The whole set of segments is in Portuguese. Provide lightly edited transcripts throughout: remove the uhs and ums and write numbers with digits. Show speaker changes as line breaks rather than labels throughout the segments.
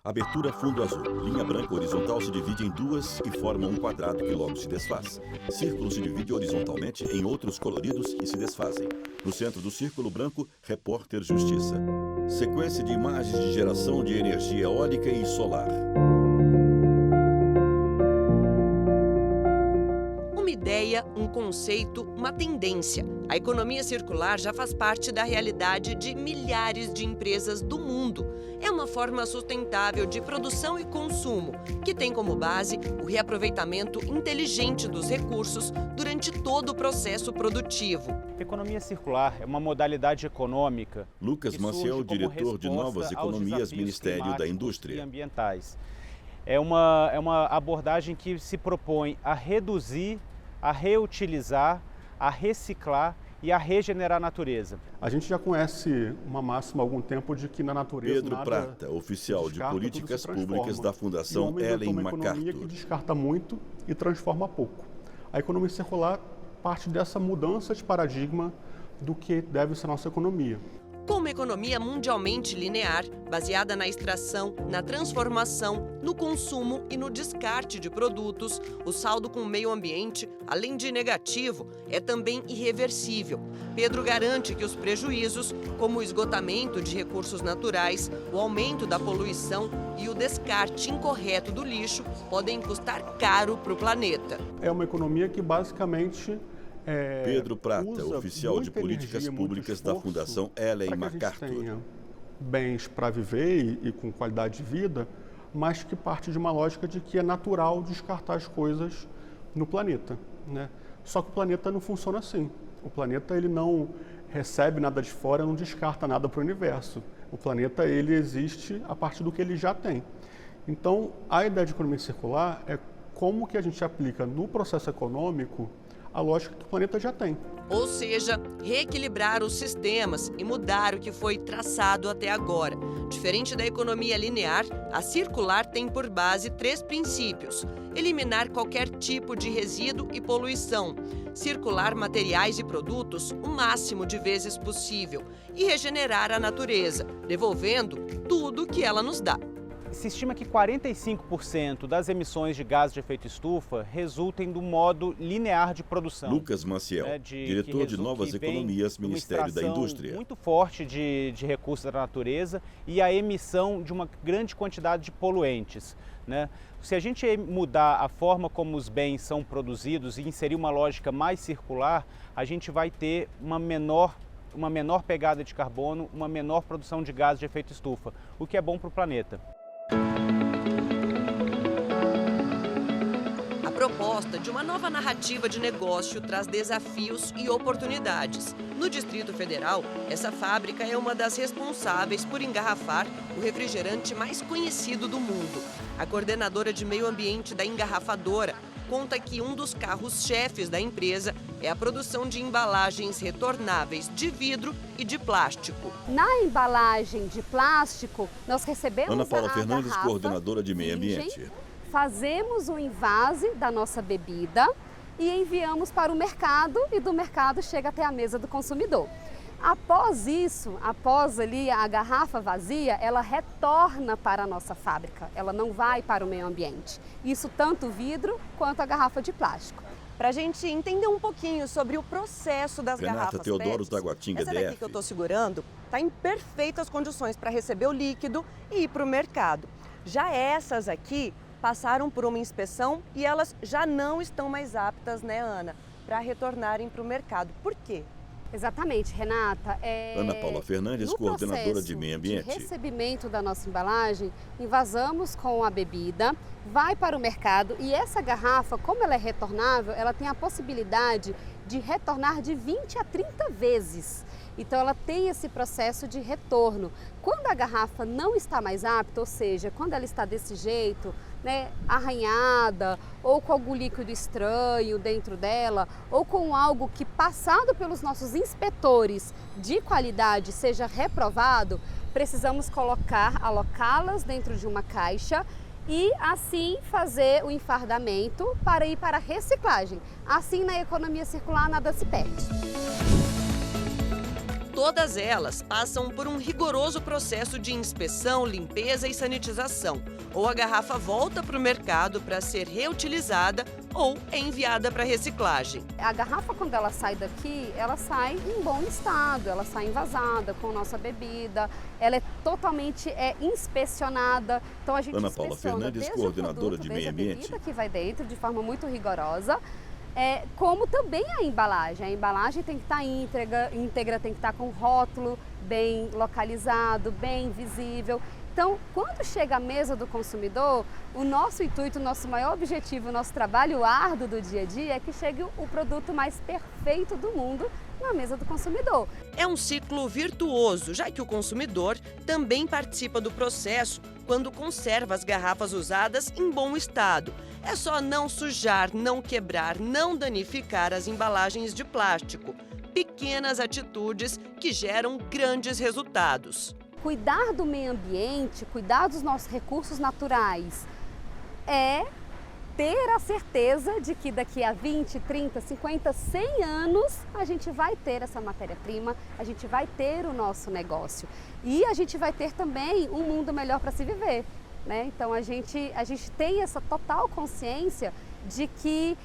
Abertura fundo azul. Linha branca horizontal se divide em duas e forma um quadrado que logo se desfaz. Círculo se divide horizontalmente em outros coloridos e se desfazem. No centro do círculo branco, repórter Justiça. Sequência de imagens de geração de energia eólica e solar.
Uma ideia, um conceito, uma tendência. A economia circular já faz parte da realidade de milhares de empresas do mundo. É uma forma sustentável de produção e consumo, que tem como base o reaproveitamento inteligente dos recursos durante todo o processo produtivo.
Economia circular é uma modalidade econômica.
Lucas Maciel, diretor de Novas Economias, Ministério da Indústria.
E ambientais. É uma abordagem que se propõe a reduzir, a reutilizar, a reciclar e a regenerar a natureza.
A gente já conhece uma máxima há algum tempo de que na natureza
Pedro Prata, oficial de políticas públicas da Fundação Ellen
MacArthur. Uma economia que descarta muito e transforma pouco. A economia circular parte dessa mudança de paradigma do que deve ser a nossa economia.
Com uma economia mundialmente linear, baseada na extração, na transformação, no consumo e no descarte de produtos, o saldo com o meio ambiente, além de negativo, é também irreversível. Pedro garante que os prejuízos, como o esgotamento de recursos naturais, o aumento da poluição e o descarte incorreto do lixo, podem custar caro para o planeta.
É uma economia que basicamente
Pedro Prata, oficial de políticas públicas da Fundação Ellen MacArthur.
Que a gente tenha bens para viver e com qualidade de vida, mas que parte de uma lógica de que é natural descartar as coisas no planeta, né? Só que o planeta não funciona assim. O planeta ele não recebe nada de fora, não descarta nada para o universo. O planeta ele existe a partir do que ele já tem. Então, a ideia de economia circular é como que a gente aplica no processo econômico a lógica que o planeta já tem.
Ou seja, reequilibrar os sistemas e mudar o que foi traçado até agora. Diferente da economia linear, a circular tem por base 3 princípios: eliminar qualquer tipo de resíduo e poluição, circular materiais e produtos o máximo de vezes possível e regenerar a natureza, devolvendo tudo o que ela nos dá.
Se estima que 45% das emissões de gases de efeito estufa resultem do modo linear de produção.
Lucas Maciel, diretor de Novas Economias, Ministério da Indústria.
Muito forte de recursos da natureza e a emissão de uma grande quantidade de poluentes, né? Se a gente mudar a forma como os bens são produzidos e inserir uma lógica mais circular, a gente vai ter uma menor pegada de carbono, uma menor produção de gases de efeito estufa, o que é bom para o planeta.
A proposta de uma nova narrativa de negócio traz desafios e oportunidades. No Distrito Federal, essa fábrica é uma das responsáveis por engarrafar o refrigerante mais conhecido do mundo. A coordenadora de meio ambiente da engarrafadora conta que um dos carros-chefes da empresa é a produção de embalagens retornáveis de vidro e de plástico.
Na embalagem de plástico, nós recebemos
Ana Paula Fernandes,
garrafa,
coordenadora de meio ambiente.
Fazemos o invase da nossa bebida e enviamos para o mercado e do mercado chega até a mesa do consumidor. Após isso, após ali a garrafa vazia, ela retorna para a nossa fábrica, ela não vai para o meio ambiente. Isso tanto o vidro quanto a garrafa de plástico.
Para a gente entender um pouquinho sobre o processo das garrafas
Teodoros
PETs,
da Guatinga
essa daqui
DF.
que eu estou segurando está em perfeitas condições para receber o líquido e ir para o mercado. Já essas aqui passaram por uma inspeção e elas já não estão mais aptas, né, Ana, para retornarem para o mercado. Por quê?
Exatamente, Renata.
Ana Paula Fernandes, coordenadora de meio ambiente.
No recebimento da nossa embalagem, invasamos com a bebida, vai para o mercado e essa garrafa, como ela é retornável, ela tem a possibilidade de retornar de 20 a 30 vezes. Então ela tem esse processo de retorno. Quando a garrafa não está mais apta, ou seja, quando ela está desse jeito, né, arranhada, ou com algum líquido estranho dentro dela, ou com algo que passado pelos nossos inspetores de qualidade seja reprovado, precisamos alocá-las dentro de uma caixa e assim fazer o enfardamento para ir para a reciclagem. Assim na economia circular nada se perde.
Todas elas passam por um rigoroso processo de inspeção, limpeza e sanitização. Ou a garrafa volta para o mercado para ser reutilizada ou é enviada para reciclagem.
A garrafa, quando ela sai daqui, ela sai em bom estado, ela sai envasada com nossa bebida, ela é totalmente inspecionada. Então a gente
Ana Paula Fernandes, coordenadora de meio ambiente.
Desde a bebida que vai dentro de forma muito rigorosa. Como também a embalagem. A embalagem tem que estar íntegra, tem que estar com rótulo bem localizado, bem visível. Então, quando chega à mesa do consumidor, o nosso intuito, o nosso maior objetivo, o nosso trabalho árduo do dia a dia é que chegue o produto mais perfeito do mundo na mesa do consumidor.
É um ciclo virtuoso, já que o consumidor também participa do processo quando conserva as garrafas usadas em bom estado. É só não sujar, não quebrar, não danificar as embalagens de plástico. Pequenas atitudes que geram grandes resultados.
Cuidar do meio ambiente, cuidar dos nossos recursos naturais é ter a certeza de que daqui a 20, 30, 50, 100 anos a gente vai ter essa matéria-prima, a gente vai ter o nosso negócio e a gente vai ter também um mundo melhor para se viver, né? Então a gente tem essa total consciência de que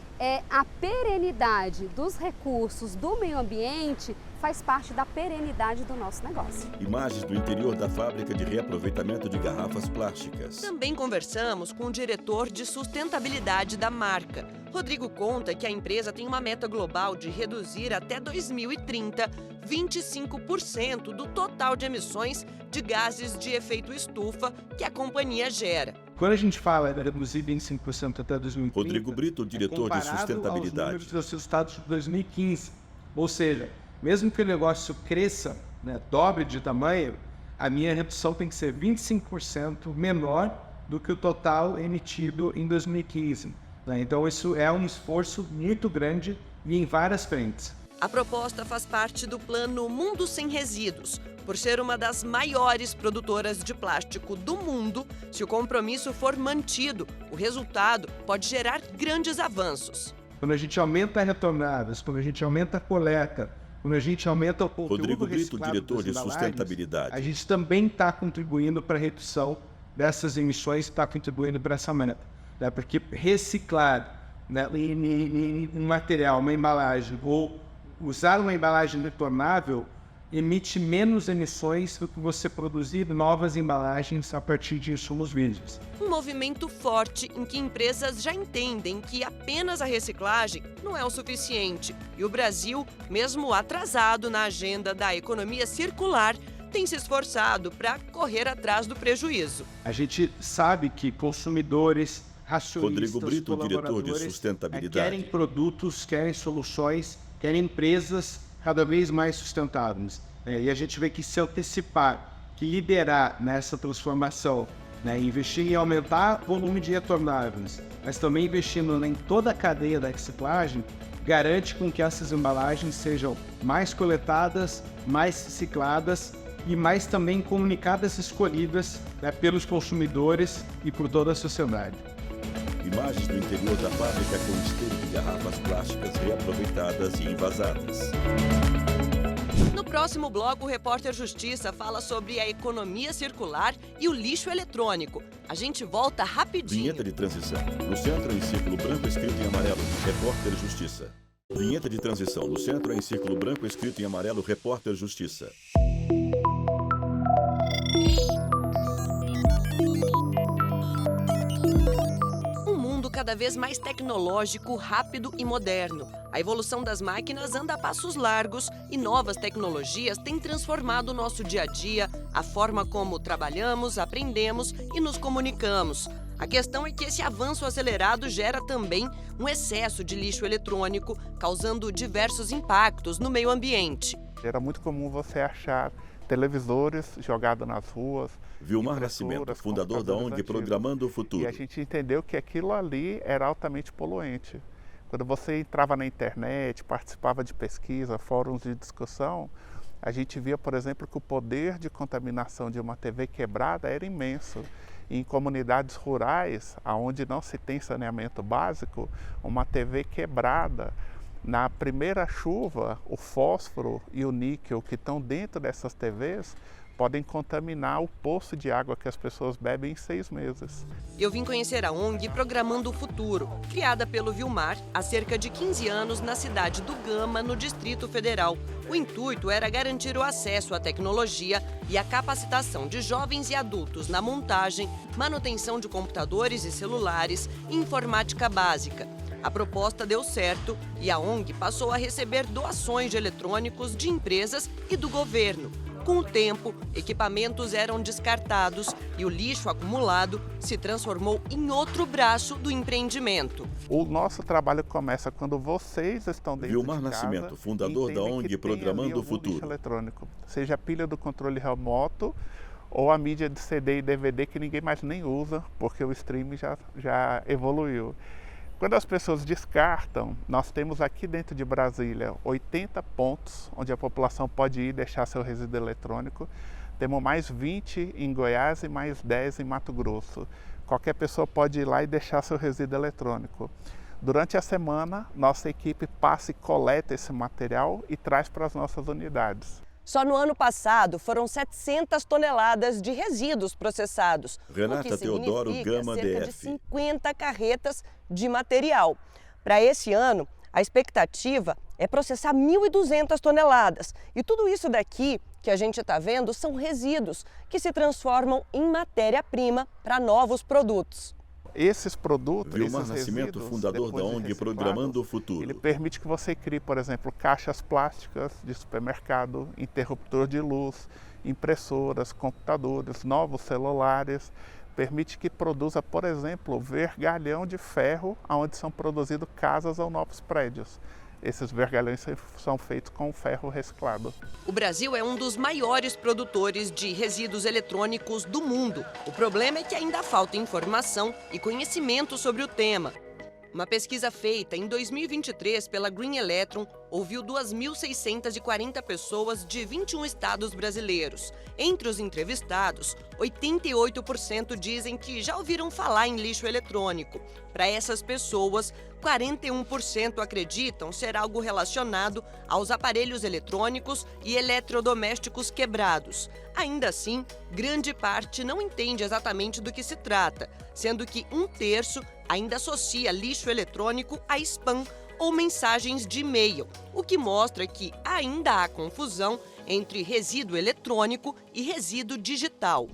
a perenidade dos recursos do meio ambiente faz parte da perenidade do nosso negócio.
Imagens do interior da fábrica de reaproveitamento de garrafas plásticas.
Também conversamos com o diretor de sustentabilidade da marca. Rodrigo conta que a empresa tem uma meta global de reduzir até 2030 25% do total de emissões de gases de efeito estufa que a companhia gera.
Quando a gente fala de reduzir 25% até 2030,
Rodrigo Brito, diretor de sustentabilidade.
Aos números dos resultados de 2015. Ou seja, mesmo que o negócio cresça, dobre de tamanho, a minha redução tem que ser 25% menor do que o total emitido em 2015. Então isso é um esforço muito grande e em várias frentes.
A proposta faz parte do plano Mundo Sem Resíduos. Por ser uma das maiores produtoras de plástico do mundo, se o compromisso for mantido, o resultado pode gerar grandes avanços.
Quando a gente aumenta a retornáveis, quando a gente aumenta a coleta, quando a gente aumenta o conteúdo
Rodrigo Brito,
reciclado
diretor de
das embalagens,
sustentabilidade.
a gente também está contribuindo para a redução dessas emissões, está contribuindo para essa meta. Porque reciclar um material, uma embalagem, ou usar uma embalagem retornável, emite menos emissões do que você produzir novas embalagens a partir de insumos virgens.
Um movimento forte em que empresas já entendem que apenas a reciclagem não é o suficiente. E o Brasil, mesmo atrasado na agenda da economia circular, tem se esforçado para correr atrás do prejuízo.
A gente sabe que consumidores, racionistas,
Rodrigo Brito, diretor de
colaboradores,
sustentabilidade.
querem produtos, querem soluções, querem empresas cada vez mais sustentáveis. E a gente vê que se antecipar, que liderar nessa transformação, investir em aumentar o volume de retornáveis, mas também investindo em toda a cadeia da reciclagem, garante com que essas embalagens sejam mais coletadas, mais recicladas e mais também comunicadas e escolhidas pelos consumidores e por toda a sociedade.
Imagens do interior da fábrica com esteiro de garrafas plásticas reaproveitadas e envasadas.
No próximo bloco, o repórter Justiça fala sobre a economia circular e o lixo eletrônico. A gente volta rapidinho.
Vinheta de transição. No centro, em círculo branco escrito em amarelo, repórter Justiça. Vinheta de transição. No centro, em círculo branco escrito em amarelo, repórter Justiça.
Cada vez mais tecnológico, rápido e moderno. A evolução das máquinas anda a passos largos e novas tecnologias têm transformado o nosso dia a dia, a forma como trabalhamos, aprendemos e nos comunicamos. A questão é que esse avanço acelerado gera também um excesso de lixo eletrônico, causando diversos impactos no meio ambiente.
Era muito comum você achar televisores jogados nas ruas.
Vilmar Nascimento, fundador da ONG Programando o Futuro.
E a gente entendeu que aquilo ali era altamente poluente. Quando você entrava na internet, participava de pesquisa, fóruns de discussão, a gente via, por exemplo, que o poder de contaminação de uma TV quebrada era imenso. Em comunidades rurais, onde não se tem saneamento básico, uma TV quebrada Na primeira chuva, o fósforo e o níquel que estão dentro dessas TVs podem contaminar o poço de água que as pessoas bebem em 6 meses.
Eu vim conhecer a ONG Programando o Futuro, criada pelo Vilmar há cerca de 15 anos na cidade do Gama, no Distrito Federal. O intuito era garantir o acesso à tecnologia e a capacitação de jovens e adultos na montagem, manutenção de computadores e celulares e informática básica. A proposta deu certo e a ONG passou a receber doações de eletrônicos de empresas e do governo. Com o tempo, equipamentos eram descartados e o lixo acumulado se transformou em outro braço do empreendimento.
O nosso trabalho começa quando vocês estão dentro
Vilmar
de casa.
Nascimento, fundador da ONG Programando o Futuro.
Lixo eletrônico, seja a pilha do controle remoto ou a mídia de CD e DVD que ninguém mais nem usa, porque o streaming já evoluiu. Quando as pessoas descartam, nós temos aqui dentro de Brasília 80 pontos onde a população pode ir deixar seu resíduo eletrônico. Temos mais 20 em Goiás e mais 10 em Mato Grosso. Qualquer pessoa pode ir lá e deixar seu resíduo eletrônico. Durante a semana, nossa equipe passa e coleta esse material e traz para as nossas unidades.
Só no ano passado foram 700 toneladas de resíduos processados,
Renata
o que
Teodoro
significa
Gama
cerca de
DF.
50 carretas de material. Para esse ano, a expectativa é processar 1.200 toneladas. E tudo isso daqui que a gente está vendo são resíduos que se transformam em matéria-prima para novos produtos.
Esses produtos,
Vilmar
esses
Nascimento,
resíduos,
fundador da
depois de
ONG
reciclados,
Programando o Futuro.
ele permite que você crie, por exemplo, caixas plásticas de supermercado, interruptor de luz, impressoras, computadores, novos celulares. Permite que produza, por exemplo, vergalhão de ferro, onde são produzidas casas ou novos prédios. Esses vergalhões são feitos com ferro reciclado.
O Brasil é um dos maiores produtores de resíduos eletrônicos do mundo. O problema é que ainda falta informação e conhecimento sobre o tema. Uma pesquisa feita em 2023 pela Green Electron ouviu 2.640 pessoas de 21 estados brasileiros. Entre os entrevistados, 88% dizem que já ouviram falar em lixo eletrônico. Para essas pessoas, 41% acreditam ser algo relacionado aos aparelhos eletrônicos e eletrodomésticos quebrados. Ainda assim, grande parte não entende exatamente do que se trata, sendo que 1/3 ainda associa lixo eletrônico a spam ou mensagens de e-mail, o que mostra que ainda há confusão entre resíduo eletrônico e resíduo digital.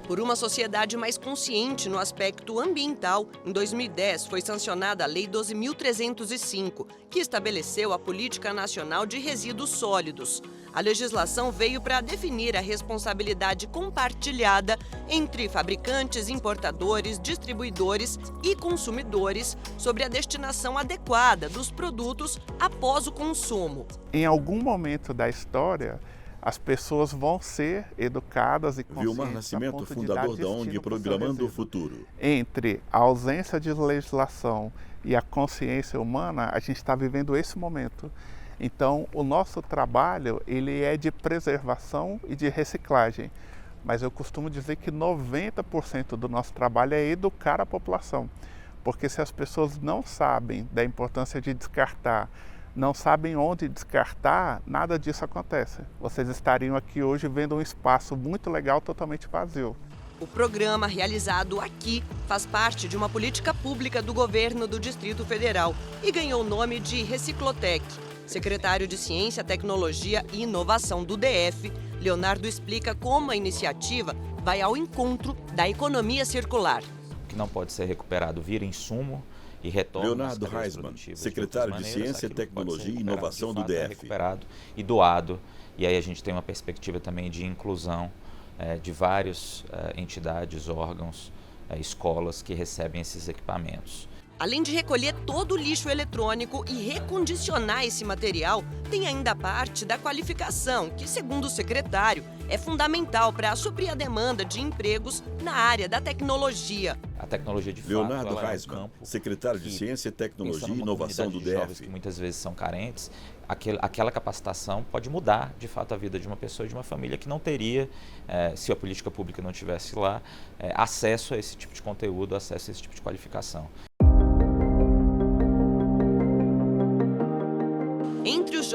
Por uma sociedade mais consciente no aspecto ambiental, em 2010 foi sancionada a Lei 12.305, que estabeleceu a Política Nacional de Resíduos Sólidos. A legislação veio para definir a responsabilidade compartilhada entre fabricantes, importadores, distribuidores e consumidores sobre a destinação adequada dos produtos após o consumo.
Em algum momento da história, as pessoas vão ser educadas e conscientes.
Vilmar Nascimento, fundador da ONG Programando o Futuro.
Entre a ausência de legislação e a consciência humana, a gente está vivendo esse momento. Então, o nosso trabalho ele é de preservação e de reciclagem. Mas eu costumo dizer que 90% do nosso trabalho é educar a população. Porque se as pessoas não sabem da importância de descartar, não sabem onde descartar, nada disso acontece. Vocês estariam aqui hoje vendo um espaço muito legal totalmente vazio.
O programa realizado aqui faz parte de uma política pública do governo do Distrito Federal e ganhou o nome de Reciclotec. Secretário de Ciência, Tecnologia e Inovação do DF, Leonardo explica como a iniciativa vai ao encontro da economia circular.
O que não pode ser recuperado vira insumo e retorna.
Leonardo Reisman, secretário de Ciência, Tecnologia e Inovação do DF.
Recuperado e doado. E aí a gente tem uma perspectiva também de inclusão de várias entidades, órgãos, escolas que recebem esses equipamentos.
Além de recolher todo o lixo eletrônico e recondicionar esse material, tem ainda a parte da qualificação, que, segundo o secretário, é fundamental para suprir a demanda de empregos na área da tecnologia.
A tecnologia de fato,
Leonardo
ela
Reisman,
é um campo
secretário de Ciência, Tecnologia e Inovação do
jovens
DF.
que muitas vezes são carentes, aquela capacitação pode mudar de fato a vida de uma pessoa e de uma família que não teria, se a política pública não tivesse lá, acesso a esse tipo de conteúdo, acesso a esse tipo de qualificação.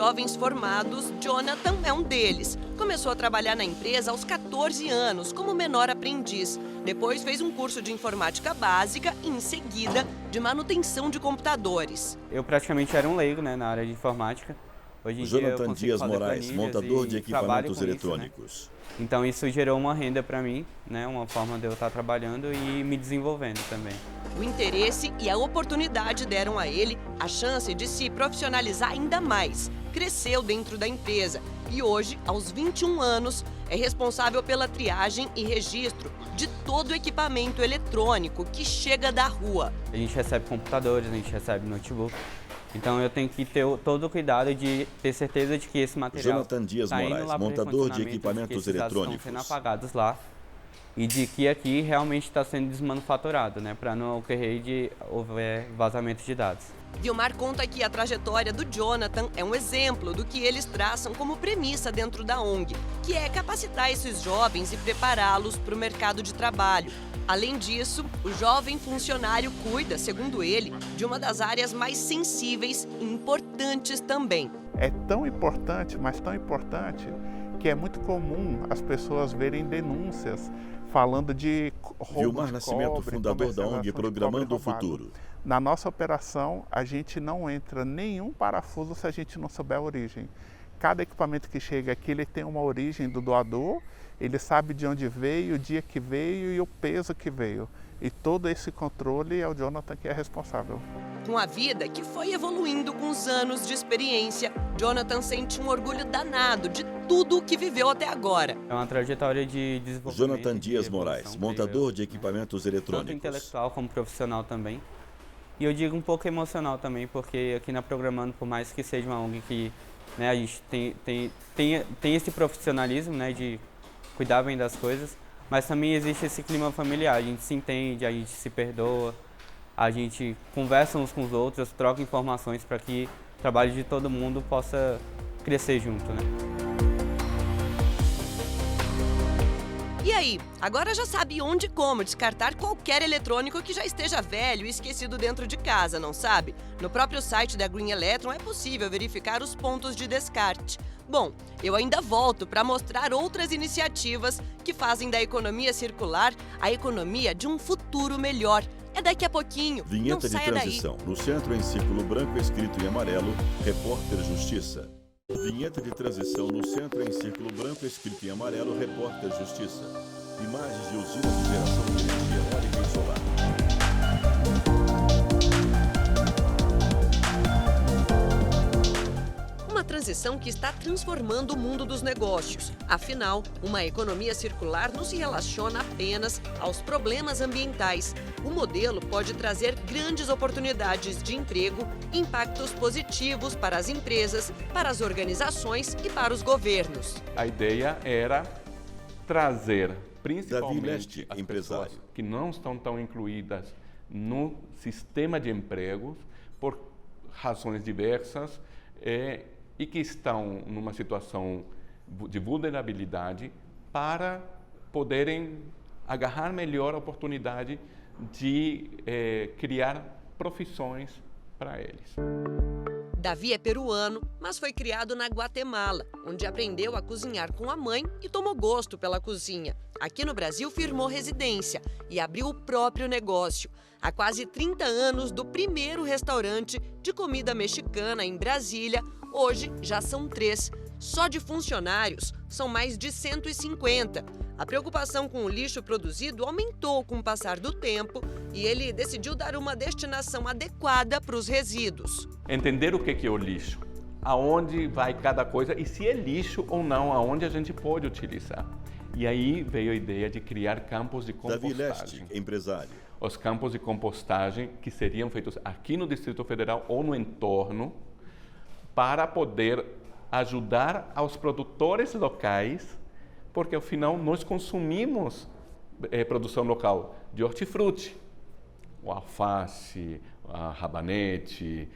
jovens formados, Jonathan é um deles. Começou a trabalhar na empresa aos 14 anos, como menor aprendiz. Depois fez um curso de informática básica e, em seguida, de manutenção de computadores.
Eu praticamente era um leigo, né, na área de informática. Hoje em dia eu
Jonathan
consigo
Dias
fazer
Moraes,
planilhas
montador
e
de
trabalho
equipamentos
com
eletrônicos.
isso, né? Então isso gerou uma renda para mim, né, uma forma de eu estar trabalhando e me desenvolvendo também.
O interesse e a oportunidade deram a ele a chance de se profissionalizar ainda mais. Cresceu dentro da empresa e hoje, aos 21 anos, é responsável pela triagem e registro de todo o equipamento eletrônico que chega da rua.
A gente recebe computadores, a gente recebe notebook. Então eu tenho que ter todo o cuidado de ter certeza de que esse material
Jonathan Dias
tá indo
Moraes,
lá pro
montador de
recondicionamento,
equipamentos
que esses dados
eletrônicos.
estão sendo apagados lá e de que aqui realmente está sendo desmanufaturado, né, para não ocorrer de houver vazamento de dados.
Vilmar conta que a trajetória do Jonathan é um exemplo do que eles traçam como premissa dentro da ONG, que é capacitar esses jovens e prepará-los para o mercado de trabalho. Além disso, o jovem funcionário cuida, segundo ele, de uma das áreas mais sensíveis e importantes também.
É tão importante, mas tão importante, que é muito comum as pessoas verem denúncias falando de roubo
Vilmar
de
Nascimento,
cobre,
fundador da
comercialização
ONG
de
Programando
cobre
o
roubado.
Futuro.
Na nossa operação, a gente não entra nenhum parafuso se a gente não souber a origem. Cada equipamento que chega aqui, ele tem uma origem do doador, ele sabe de onde veio, o dia que veio e o peso que veio. E todo esse controle é o Jonathan que é responsável.
Com a vida que foi evoluindo com os anos de experiência, Jonathan sente um orgulho danado de tudo o que viveu até agora.
É uma trajetória de desenvolvimento.
Jonathan Dias
de
Moraes,
evolução,
montador de equipamentos
tanto
eletrônicos.
intelectual como profissional também. E eu digo um pouco emocional também, porque aqui na Programando, por mais que seja uma ONG que, né, a gente tem esse profissionalismo, né, de cuidar bem das coisas, mas também existe esse clima familiar, a gente se entende, a gente se perdoa, a gente conversa uns com os outros, troca informações para que o trabalho de todo mundo possa crescer junto, né?
E aí, agora já sabe onde e como descartar qualquer eletrônico que já esteja velho e esquecido dentro de casa, não sabe? No próprio site da Green Electron é possível verificar os pontos de descarte. Bom, eu ainda volto para mostrar outras iniciativas que fazem da economia circular a economia de um futuro melhor. É daqui a pouquinho,
Vinheta
não
de
saia daí.
transição. No centro, em círculo branco escrito em amarelo, Repórter Justiça. Vinheta de transição no centro, em círculo branco escrito em amarelo, Repórter Justiça. Imagens de usinas de geração de energia eólica e solar.
Uma transição que está transformando o mundo dos negócios. Afinal, uma economia circular não se relaciona apenas aos problemas ambientais. O modelo pode trazer grandes oportunidades de emprego, impactos positivos para as empresas, para as organizações e para os governos.
A ideia era trazer,
Davi
principalmente
Leste,
as
empresário.
pessoas que não estão tão incluídas no sistema de empregos por razões diversas e que estão numa situação de vulnerabilidade para poderem agarrar melhor a oportunidade de criar profissões para eles.
Davi é peruano, mas foi criado na Guatemala, onde aprendeu a cozinhar com a mãe e tomou gosto pela cozinha. Aqui no Brasil firmou residência e abriu o próprio negócio. Há quase 30 anos do primeiro restaurante de comida mexicana em Brasília, hoje já são 3. Só de funcionários são mais de 150. A preocupação com o lixo produzido aumentou com o passar do tempo e ele decidiu dar uma destinação adequada para os resíduos.
Entender o que é o lixo, aonde vai cada coisa e se é lixo ou não, aonde a gente pode utilizar. E aí veio a ideia de criar campos de compostagem.
Davi Leste, empresário.
Os campos de compostagem que seriam feitos aqui no Distrito Federal ou no entorno para poder ajudar aos produtores locais, porque afinal nós consumimos produção local de hortifruti, o alface, a rabanete,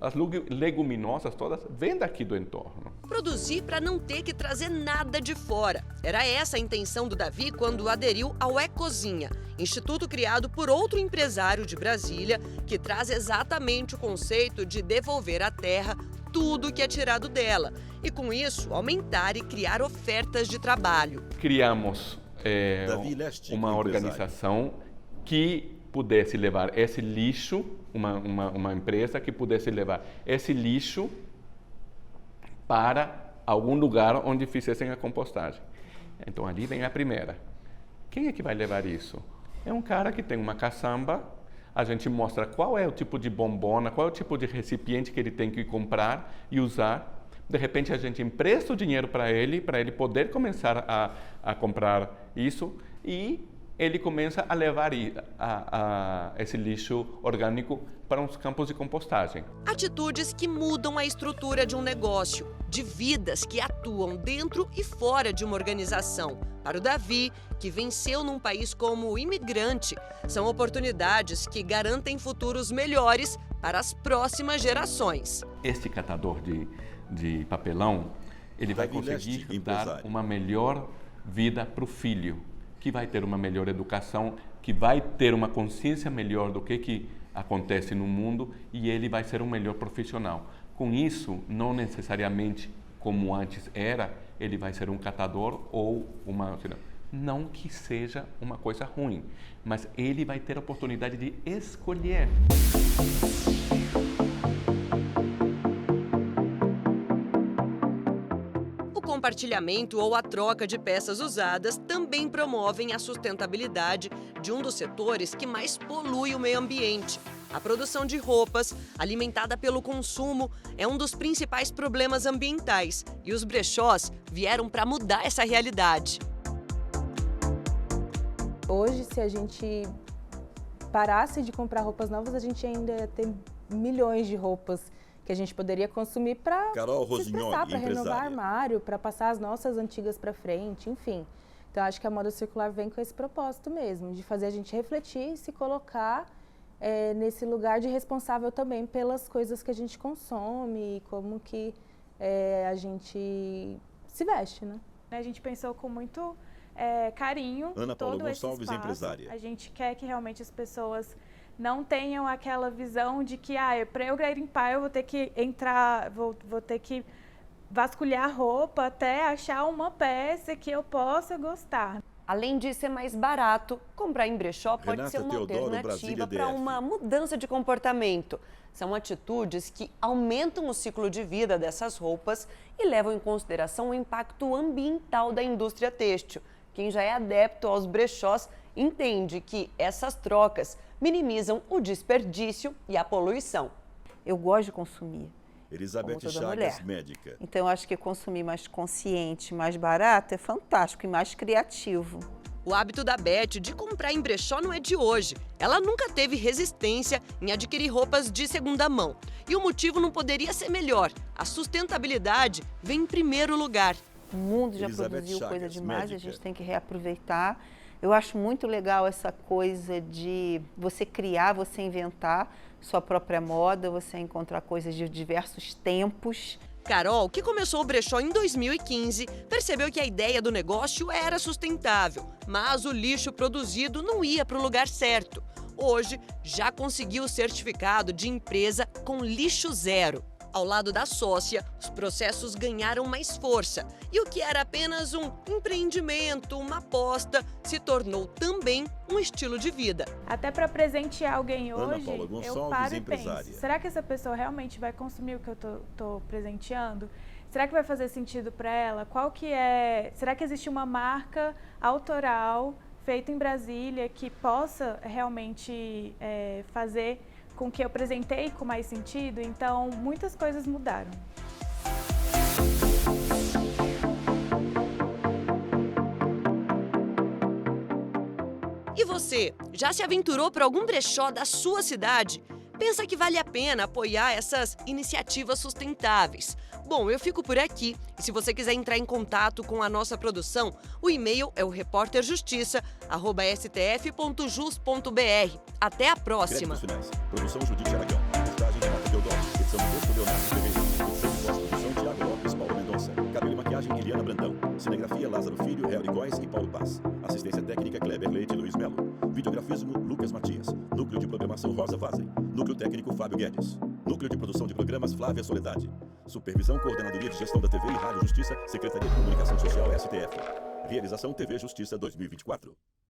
as leguminosas todas vêm daqui do entorno.
Produzir para não ter que trazer nada de fora. Era essa a intenção do Davi quando aderiu ao Ecozinha, instituto criado por outro empresário de Brasília, que traz exatamente o conceito de devolver à terra tudo que é tirado dela e, com isso, aumentar e criar ofertas de trabalho.
Criamos uma organização que pudesse levar esse lixo, uma empresa que pudesse levar esse lixo para algum lugar onde fizessem a compostagem. Então ali vem a primeira. Quem é que vai levar isso? É um cara que tem uma caçamba, a gente mostra qual é o tipo de bombona, qual é o tipo de recipiente que ele tem que comprar e usar. De repente a gente empresta o dinheiro para ele poder começar a comprar isso e ele começa a levar esse lixo orgânico para uns campos de compostagem.
Atitudes que mudam a estrutura de um negócio, de vidas que atuam dentro e fora de uma organização. Para o Davi, que venceu num país como imigrante, são oportunidades que garantem futuros melhores para as próximas gerações.
Este catador de papelão, ele vai conseguir dar uma melhor vida para o filho, que vai ter uma melhor educação, que vai ter uma consciência melhor do que acontece no mundo e ele vai ser um melhor profissional. Com isso, não necessariamente como antes era, ele vai ser um catador ou não que seja uma coisa ruim, mas ele vai ter a oportunidade de escolher.
O compartilhamento ou a troca de peças usadas também promovem a sustentabilidade de um dos setores que mais polui o meio ambiente. A produção de roupas, alimentada pelo consumo, é um dos principais problemas ambientais e os brechós vieram para mudar essa realidade.
Hoje, se a gente parasse de comprar roupas novas, a gente ainda ia ter milhões de roupas que a gente poderia consumir para se expressar, para renovar armário, para passar as nossas antigas para frente, enfim. Então, acho que a moda circular vem com esse propósito mesmo, de fazer a gente refletir e se colocar nesse lugar de responsável também pelas coisas que a gente consome e como que a gente se veste, né?
A gente pensou com muito carinho
Ana Paula
todo esse
Gonçalves,
espaço.
empresária.
A gente quer que realmente as pessoas não tenham aquela visão de que para eu garimpar eu vou ter que entrar, vou ter que vasculhar a roupa até achar uma peça que eu possa gostar.
Além de ser mais barato, comprar em brechó pode ser uma alternativa para uma mudança de comportamento. São atitudes que aumentam o ciclo de vida dessas roupas e levam em consideração o impacto ambiental da indústria têxtil. Quem já é adepto aos brechós entende que essas trocas minimizam o desperdício e a poluição.
Eu gosto de consumir.
Elizabeth Chagas, médica.
Então, eu acho que consumir mais consciente, mais barato é fantástico e mais criativo.
O hábito da Beth de comprar em brechó não é de hoje. Ela nunca teve resistência em adquirir roupas de segunda mão. E o motivo não poderia ser melhor. A sustentabilidade vem em primeiro lugar.
O mundo já produziu coisa demais, a gente tem que reaproveitar. Eu acho muito legal essa coisa de você criar, você inventar sua própria moda, você encontrar coisas de diversos tempos.
Carol, que começou o brechó em 2015, percebeu que a ideia do negócio era sustentável, mas o lixo produzido não ia para o lugar certo. Hoje, já conseguiu o certificado de empresa com lixo zero. Ao lado da sócia, os processos ganharam mais força. E o que era apenas um empreendimento, uma aposta, se tornou também um estilo de vida.
Até para presentear alguém
Ana
hoje,
Paula Gonçalves,
eu paro e
empresária.
penso, será que essa pessoa realmente vai consumir o que eu tô presenteando? Será que vai fazer sentido para ela? Será que existe uma marca autoral feita em Brasília que possa realmente fazer com que eu presentei com mais sentido? Então, muitas coisas mudaram.
E você, já se aventurou para algum brechó da sua cidade? Pensa que vale a pena apoiar essas iniciativas sustentáveis? Bom, eu fico por aqui e se você quiser entrar em contato com a nossa produção, o e-mail é o repórterjustiça@stf.jus.br. Até a próxima!
Créditos finais. Produção Judite Aragão. Montagem Renata Teodoro. Edição de texto Leonardo Ferreira. Edição de pós-produção Tiago Lopes, Paulo Mendonça. Cabelo e maquiagem Eliana Brandão. Cinegrafia Lázaro Filho, Harry Góes e Paulo Paz. Assistência técnica Kleber Leite e Luiz Melo. Videografismo Lucas Matias. Núcleo de programação Rosa Vazem. Núcleo técnico Fábio Guedes. Núcleo de produção de programas Flávia Soledade. Supervisão Coordenadoria de Gestão da TV e Rádio Justiça, Secretaria de Comunicação Social, STF. Realização TV Justiça 2024.